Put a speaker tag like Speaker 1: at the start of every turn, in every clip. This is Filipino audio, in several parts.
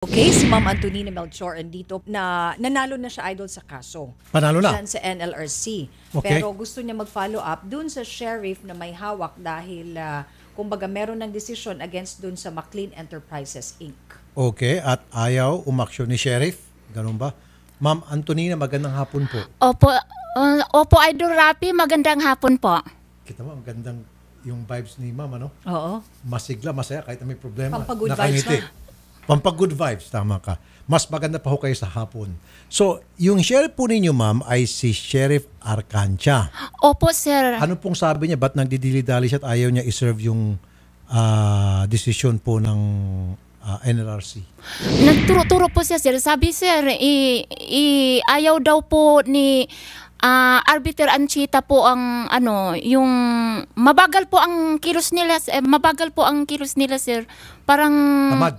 Speaker 1: Okay, si Ma'am Antonina Melchor andito na nanalo na siya idol sa kaso.
Speaker 2: Panalo na?
Speaker 1: Diyan sa NLRC.
Speaker 2: Okay.
Speaker 1: Pero gusto niya mag-follow up dun sa sheriff na may hawak dahil kumbaga meron ng decision against dun sa McLean Enterprises Inc.
Speaker 2: Okay, at ayaw umaksyon ni Sheriff. Ganun ba? Ma'am Antonina, magandang hapon po.
Speaker 3: Opo, Idol Rapi, magandang hapon po.
Speaker 2: Kita mo, magandang yung vibes ni Ma'am, ano?
Speaker 1: Oo.
Speaker 2: Masigla, masaya, kahit na may problema.
Speaker 1: Pampag-good vibes na.
Speaker 2: Pampag-good vibes, tama ka. Mas maganda pa ho kayo sa hapon. So, yung sheriff po ninyo, ma'am, ay si Sheriff Arcancha.
Speaker 3: Opo, sir.
Speaker 2: Ano pong sabi niya? Ba't nagdidili-dali siya at ayaw niya iserve yung decision po ng NLRC?
Speaker 3: Nagturo-turo po siya, sir. Sabi, sir, ayaw daw po ni Arbiter Anchita po ang yung mabagal po ang kilos nila, sir. Parang
Speaker 2: Tamad.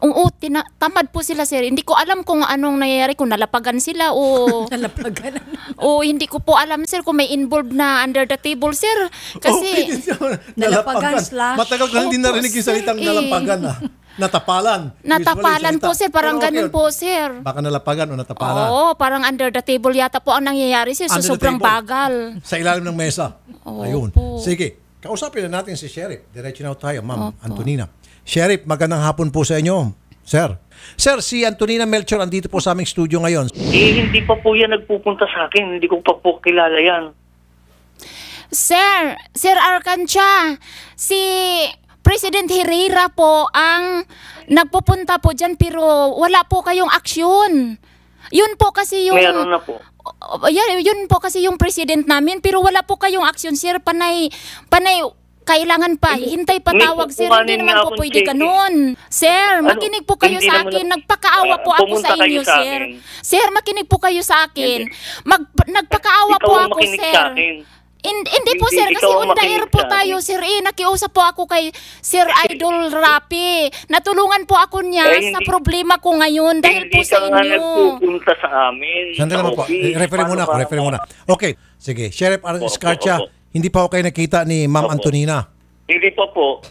Speaker 3: Oo, tamad po sila, sir. Hindi ko alam kung anong nangyayari, kung nalapagan sila o
Speaker 1: Nalapagan.
Speaker 3: o hindi ko po alam, sir, kung may involved na under the table, sir. Kasi
Speaker 1: Nalapagan slash.
Speaker 2: Matagal ka hindi narinig yung salitang nalapagan ah. Natapalan.
Speaker 3: natapalan po, sir. Parang
Speaker 2: Pero okay
Speaker 3: ganun
Speaker 2: yun.
Speaker 3: po, sir.
Speaker 2: Baka nalapagan o natapalan.
Speaker 3: Oo, parang under the table yata po ang nangyayari, sir. So,
Speaker 2: Under the
Speaker 3: sobrang
Speaker 2: table.
Speaker 3: bagal.
Speaker 2: Sa ilalim ng mesa.
Speaker 3: Oo
Speaker 2: Ayun.
Speaker 3: po.
Speaker 2: Sige, kausapin na natin si Sheriff. Diretso na tayo, Ma'am Antonina. Sheriff, magandang hapon po sa inyo. Sir. Sir, si Antonina Melchor andito po sa aming studio ngayon.
Speaker 4: Hindi pa po yan nagpupunta sa akin. Hindi ko pa po kilala yan.
Speaker 3: Sir Arcancha, si President Herrera po ang nagpupunta po dyan pero wala po kayong aksyon. Yun po kasi yung...
Speaker 4: Meron na po.
Speaker 3: Yun po kasi yung president namin pero wala po kayong aksyon, sir. Panay kailangan pa. Hintay patawag, sir. Hindi naman po pwede ganun. Sir, makinig po kayo sa akin. Nagpakaawa po ako sa inyo, sir. Sir, makinig po kayo sa akin. Nagpakaawa po ako, sir. Hindi po, sir, kasi on the air po tayo, sir. Nakiusap po ako kay Sir Idol Rapi. Natulungan po ako niya sa problema ko ngayon dahil po sa
Speaker 4: Hindi ka nga
Speaker 3: inyo.
Speaker 4: nagpupunta sa amin.
Speaker 2: Sandali naman po. Referee muna. Okay. Sige. Sheriff Arcancha, hindi pa ako kayo nakita ni Ma'am Antonina.
Speaker 4: Hindi pa po.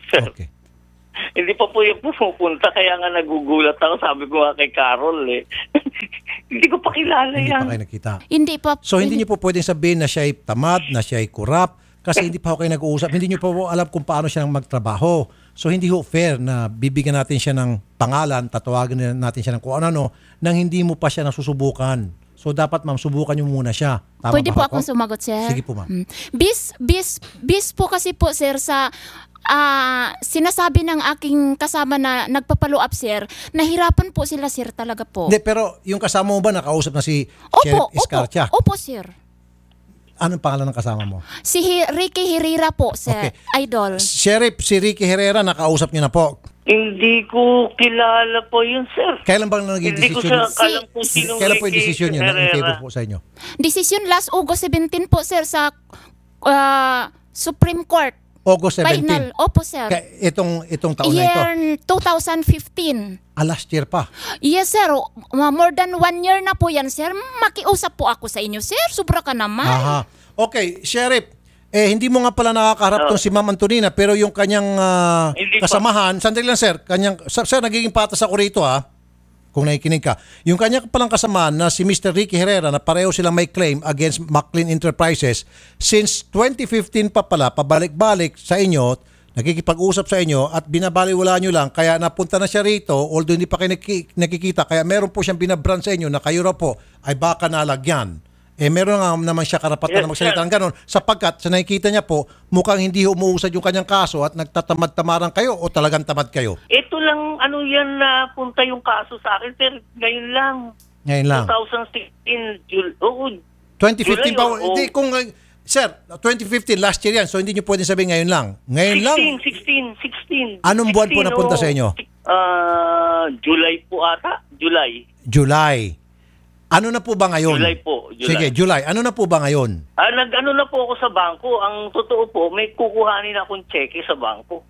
Speaker 4: Sir,
Speaker 2: Okay.
Speaker 4: hindi pa po yung pupunta. Kaya nga nagugulat ako. Sabi ko nga kay Carol Hindi ko pa kilala
Speaker 2: Hindi
Speaker 4: yan.
Speaker 2: pa kayo nakita.
Speaker 3: Hindi pa.
Speaker 2: So, hindi niyo po pwedeng sabihin na siya ay tamad, na siya ay kurap, kasi hindi pa ako kayo nag-uusap. Hindi niyo pa po alam kung paano siya magtrabaho. So, hindi ho fair na bibigyan natin siya ng pangalan, tatawagan natin siya ng kung ano, nang hindi mo pa siya nasusubukan. So, dapat, ma'am, subukan niyo muna siya. Tama
Speaker 3: Pwede po
Speaker 2: ba ako?
Speaker 3: akong sumagot, sir.
Speaker 2: Sige po, ma'am.
Speaker 3: Bis po kasi po, sir, sa sinasabi ng aking kasama na nagpapalo up, sir, nahirapan po sila, sir, talaga po.
Speaker 2: Hindi, pero yung kasama mo ba nakausap na si Sheriff Escarcha?
Speaker 3: Opo, sir.
Speaker 2: Anong pangalan ng kasama mo?
Speaker 3: Si Ricky Herrera po, sir.
Speaker 2: Okay.
Speaker 3: Idol.
Speaker 2: Sheriff, si Ricky Herrera, nakausap niyo na po.
Speaker 4: Hindi ko kilala po yun, sir.
Speaker 2: Kailan bang naging
Speaker 4: Hindi ko
Speaker 2: desisyon?
Speaker 4: siya alam kung sinong
Speaker 2: Kailan po yung
Speaker 4: Ricky
Speaker 2: desisyon niyo na in
Speaker 4: Herrera.
Speaker 2: favor po sa inyo?
Speaker 3: Decision last August 17 po, sir, sa Supreme Court.
Speaker 2: August 17.
Speaker 3: Final. Opo, sir.
Speaker 2: Itong taon na ito.
Speaker 3: Year 2015.
Speaker 2: Last year pa.
Speaker 3: Yes, sir. More than 1 year na po yan, sir. Makiusap po ako sa inyo, sir. Sobra ka naman.
Speaker 2: Aha. Okay, Sheriff, hindi mo nga pala nakakaharap tong si Ma'am Antonina, pero yung kanyang
Speaker 4: Hindi pa.
Speaker 2: kasamahan, sandali lang sir, sir, nagiging patas ako rito kung nakikinig ka. Yung kanyang palang kasamahan na si Mr. Ricky Herrera na pareho silang may claim against McLean Enterprises, since 2015 pa pala, pabalik-balik sa inyo, nakikipag-usap sa inyo at binabaliwala nyo lang, kaya napunta na siya rito, although hindi pa kayo nakikita, kaya meron po siyang binabrand sa inyo na kayo raw po ay baka nalagyan. Meron nga naman siya karapatan na magsalita ng gano'n sapagkat sa nakikita niya po, mukhang hindi umuusad yung kanyang kaso at nagtatamad-tamaran kayo o talagang tamad kayo?
Speaker 4: Ito lang, yan na punta yung kaso sa akin, sir. Ngayon lang.
Speaker 2: Ngayon lang.
Speaker 4: 2016,
Speaker 2: 2015 pa,
Speaker 4: July,
Speaker 2: hindi kung, sir, 2015, last year yan, so hindi niyo pwedeng sabihin ngayon lang. Ngayon lang?
Speaker 4: 16.
Speaker 2: Anong buwan po napunta sa inyo?
Speaker 4: July po ata.
Speaker 2: July. Ano na po ba ngayon?
Speaker 4: July po.
Speaker 2: Sige, July. Ano na po ba ngayon?
Speaker 4: Nag-ano na po ako sa bangko. Ang totoo po, may kukuhanin akong cheque sa bangko.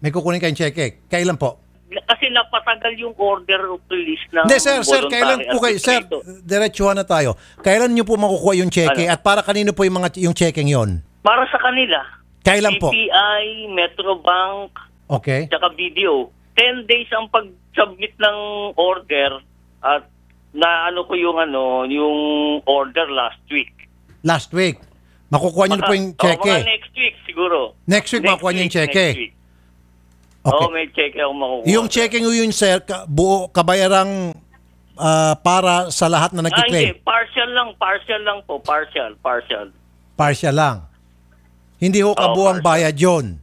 Speaker 2: May kukunin kayong cheque. Kailan po?
Speaker 4: Kasi napatagal yung order of release ng
Speaker 2: Hindi, sir, kailan po kayo? Sir, diretsuhan na tayo. Kailan niyo po makukuha yung cheque at para kanino po yung cheque yon?
Speaker 4: Para sa kanila.
Speaker 2: Kailan po?
Speaker 4: BPI, Metrobank,
Speaker 2: Okay.
Speaker 4: tsaka BDO. 10 days ang pag-submit ng order at na ano ko yung order last week.
Speaker 2: Last week. Makukuha niyo na po yung cheque.
Speaker 4: Mga next week siguro.
Speaker 2: Next week makukuha niyo yung cheque. Okay.
Speaker 4: May cheque ako makukuha.
Speaker 2: Yung cheque nyo yun, sir, buo kabayarang para sa lahat na nagki-claim.
Speaker 4: Hindi, partial lang po, partial.
Speaker 2: Partial lang. Hindi ho kabuang bayad yun.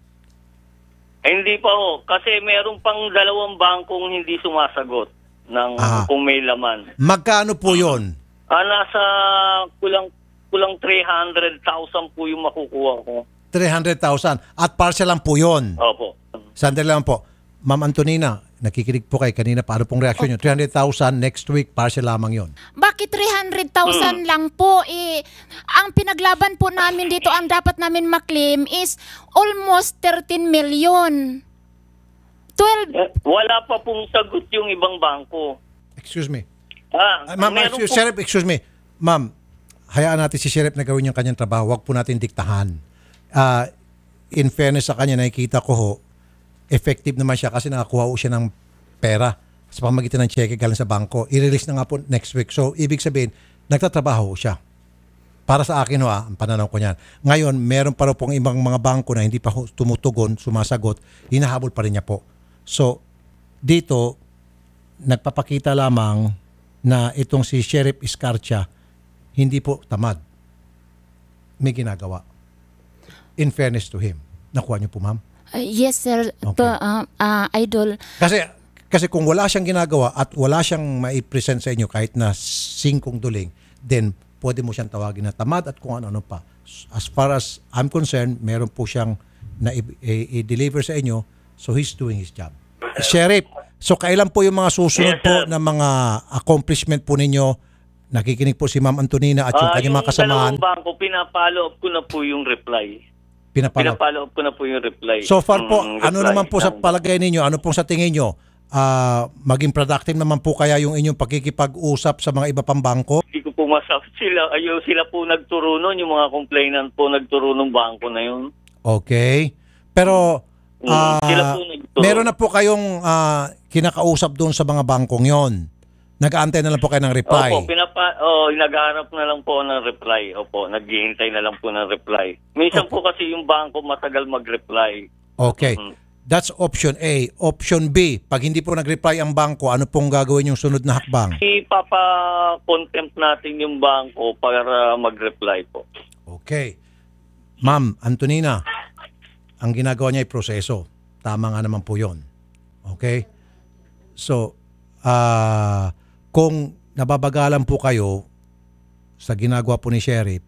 Speaker 4: Hindi pa ho, kasi meron pang 2 bangkong hindi sumasagot ng kung may laman.
Speaker 2: Magkano po yun?
Speaker 4: Nasa kulang 300,000 po yung makukuha ko.
Speaker 2: 300,000. At partial lang po yun.
Speaker 4: Opo.
Speaker 2: Sandali lang po. Ma'am Antonina, nakikinig po kayo kanina. Paano pong reaksyon nyo? 300,000 next week, partial lamang yun.
Speaker 3: Bakit 300,000 lang po? Ang pinaglaban po namin dito, ang dapat namin maklaim is almost 13 million. 12.
Speaker 4: Wala pa pong sagot yung ibang bangko.
Speaker 2: Excuse me.
Speaker 4: Ma'am,
Speaker 2: Sheriff, excuse me. Ma'am, hayaan natin si Sheriff na gawin yung kanyang trabaho. Huwag po natin diktahan. In fairness sa kanya, nakikita ko ho, effective naman siya kasi nakakuha ho siya ng pera sa pamagitan ng cheque galing sa bangko. I-release na nga po next week. So, ibig sabihin, nagtatrabaho siya. Para sa akin ho, ang pananaw ko niyan. Ngayon, meron pa rin pong ibang mga bangko na hindi pa tumutugon, sumasagot, hinahabol pa rin niya po. So, dito, nagpapakita lamang na itong si Sheriff Escarcha, hindi po tamad. May ginagawa. In fairness to him. Nakuha niyo po, ma'am?
Speaker 3: Yes, sir.
Speaker 2: Okay.
Speaker 3: Idol.
Speaker 2: Kasi kung wala siyang ginagawa at wala siyang mai-present sa inyo kahit na 5 duling, then pwede mo siyang tawagin na tamad at kung ano-ano pa. As far as I'm concerned, meron po siyang na i-deliver sa inyo, so he's doing his job. Sheriff, so kailan po yung mga susunod po na mga accomplishment po ninyo? Nakikinig po si Ma'am Antonina at yung kanyang mga kasamahan.
Speaker 4: Yung dalawang bangko, pinapalo up ko na po yung reply. Pinapalo up ko na po yung reply.
Speaker 2: So far po, ano naman po sa palagay ninyo, ano pong sa tingin nyo, maging productive naman po kaya yung inyong pagkikipag-usap sa mga iba pang bangko?
Speaker 4: Hindi ko po masabi. Sila po nagturo nun, yung mga complainant po nagturo ng bangko na yun.
Speaker 2: Okay. Pero,
Speaker 4: sila po nagturo.
Speaker 2: meron na po kayong kinakausap doon sa mga bangkong yon. Nag-aantay na lang po kayo ng reply.
Speaker 4: Opo, naghahanap na lang po ng reply. Opo, naghihintay na lang po ng reply. Minsan po kasi yung bangko matagal mag-reply.
Speaker 2: Okay. That's option A. Option B, pag hindi po nag-reply ang bangko, ano pong gagawin yung sunod na hakbang?
Speaker 4: Ipapa-contempt natin yung bangko para mag-reply po.
Speaker 2: Okay. Ma'am Antonina, ang ginagawa niya ay proseso. Tama nga naman po yun. Okay? So, kung nababagalan po kayo sa ginagawa po ni Sheriff,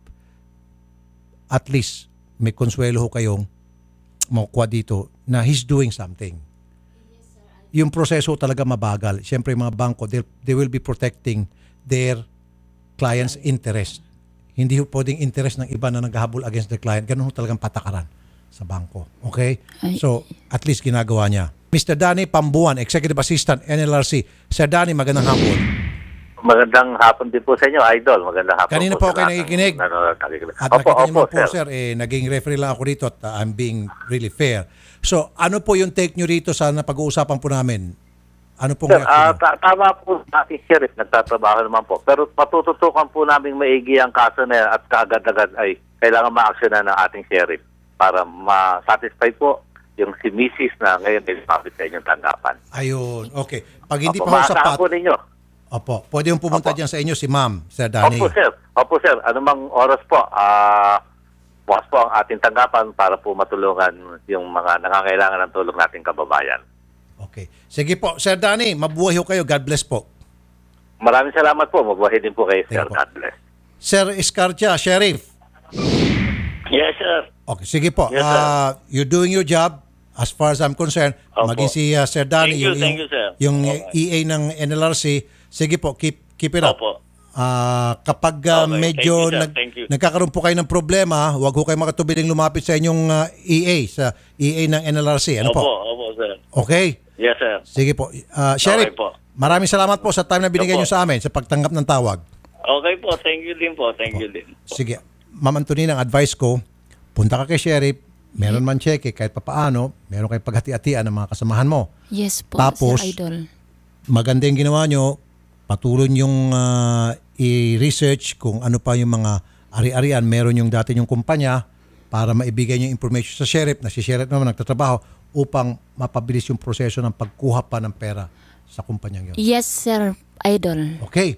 Speaker 2: at least may konsuelo ho kayong makukuha dito na he's doing something. Yung proseso talaga mabagal. Siyempre yung mga bangko, they will be protecting their client's interest. Hindi ho pwedeng interest ng iba na naghahabol against the client. Ganun ho talagang patakaran sa bangko. Okay? So, at least ginagawa niya. Mr. Danny Pambuan, Executive Assistant, NLRC. Sir Danny, magandang hapon.
Speaker 5: Magandang hapon din po sa inyo, Idol. Magandang hapon
Speaker 2: Kanina po kayo nakikinig. At nakita niyo po, sir, naging referee lang ako rito at I'm being really fair. So, ano po yung take nyo rito sa napag-uusapan po namin? Ano pong reaction?
Speaker 5: Tama po ating Sheriff, nagtatrabaho naman po. Pero patututukan po namin maigi ang kaso na yan at kaagad-agad ay kailangan ma-actionan ng ating Sheriff para ma-satisfy po yung si Mrs. na ngayon ay lumapit sa inyong tanggapan.
Speaker 2: Ayun, okay. Pag hindi
Speaker 5: Opo,
Speaker 2: pa ho sapat,
Speaker 5: po ninyo.
Speaker 2: Opo, pwede yung pumunta dyan sa inyo si Ma'am, Sir Danny.
Speaker 5: Opo, sir. Anumang oras po, bukas po ang ating tanggapan para po matulungan yung mga nangangailangan ng tulong nating kababayan.
Speaker 2: Okay. Sige po, Sir Danny, mabuhay ho kayo. God bless po.
Speaker 5: Maraming salamat po. Mabuhay din po kayo, sir.
Speaker 2: Po.
Speaker 5: God bless.
Speaker 2: Sir Escarcha, Sheriff.
Speaker 4: Yes, sir.
Speaker 2: Okay, sige po.
Speaker 4: Yes, sir.
Speaker 2: You're doing your job. As far as I'm concerned,
Speaker 4: Opo.
Speaker 2: maging si Sir Danny,
Speaker 4: Thank you, sir.
Speaker 2: yung
Speaker 4: Okay.
Speaker 2: EA ng NLRC, sige po, keep it up.
Speaker 4: Opo.
Speaker 2: Kapag
Speaker 4: Okay,
Speaker 2: medyo
Speaker 4: thank you, sir. Thank you.
Speaker 2: nagkakaroon po kayo ng problema, huwag ho kayo makatubiling lumapit sa inyong EA, sa EA ng NLRC. Ano po?
Speaker 4: Opo, sir.
Speaker 2: Okay?
Speaker 4: Yes, sir.
Speaker 2: Sige po. Sheriff,
Speaker 4: Okay po.
Speaker 2: maraming salamat po sa time na binigay
Speaker 4: Opo.
Speaker 2: nyo sa amin sa pagtanggap ng tawag.
Speaker 4: Okay po, thank you din po. Thank you din.
Speaker 2: Sige. Ma'am Antonina, ang advice ko, punta ka kay Sheriff, meron man cheque, kahit papaano, meron kayong paghati-hatian ng mga kasamahan mo.
Speaker 3: Yes po,
Speaker 2: Tapos,
Speaker 3: Sir Idol.
Speaker 2: maganda yung ginawa nyo, patuloy yung i-research kung ano pa yung mga ari-arian, meron yung dati yung kumpanya para maibigay yung information sa sheriff, na si sheriff naman nagtatrabaho upang mapabilis yung proseso ng pagkuha pa ng pera sa kumpanyang yun.
Speaker 3: Yes, Sir Idol.
Speaker 2: Okay.